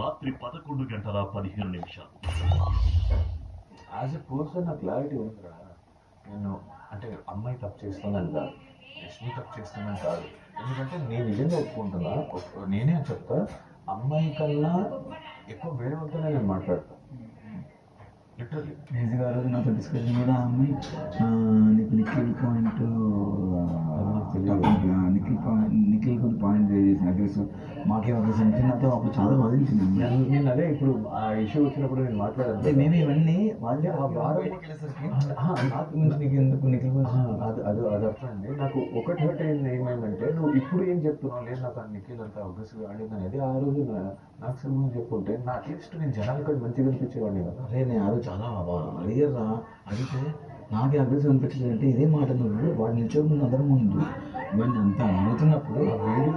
రాత్రి 11:15. As a person నా clarity ఉందిరా. నేను అంటే అమ్మాయి తప్పు చేస్తుందని కాదు, యశ్మి తప్పు చేస్తుందని కాదు. ఎందుకంటే నేను నిజంగా ఒప్పుకుంటున్నా, నేనే అని చెప్తా, అమ్మాయి కన్నా ఎక్కువ వేరే వాళ్ళతోనే నేను మాట్లాడతాను లిటరల్లీ. బేసిక్గా ఆ రోజు నాతో డిస్కషన్ కూడా ఆ అమ్మాయి నీకు నిఖిల్ పాయింట్ నిఖిల్ కొన్ని పాయింట్ రేజ్ చేసిన అగ్రెసివ్ మాకేం అగ్రెసివ్ అంటే నాతో అప్పుడు చాలా బాధించింది. నేను అదే ఇప్పుడు ఆ ఇష్యూ వచ్చినప్పుడు నేను మాట్లాడాను. మేబీ ఇవన్నీ వాళ్ళే ఆ వారం నాకు నీకు ఎందుకు నిఖిల్ అది అది అది అర్థండి. నాకు ఒకటి హర్ట్ అయింది ఏమైందంటే, నువ్వు ఇప్పుడు ఏం చెప్తున్నావు, లేదు నాకు ఆ నిఖిల్ అంత అగ్రెసివ్ ఆడింది అనేది. ఆ రోజు నాకు సంబంధం చెప్పుంటే నా అట్లీస్ట్ నేను జనాలు ఇక్కడ మంచిగా అనిపించేవాడిని కదా. అరే నేను ఆ రోజు చాలా అడిగారా, అడిగితే నాకే అగ్రెసివ్ అనిపించలేదు అంటే ఇదే మాట నువ్వు వాడు నిల్చోకుండా అందరి ముందు ఇవన్నీ అంతా అడుగుతున్నప్పుడు ఆ వీడియో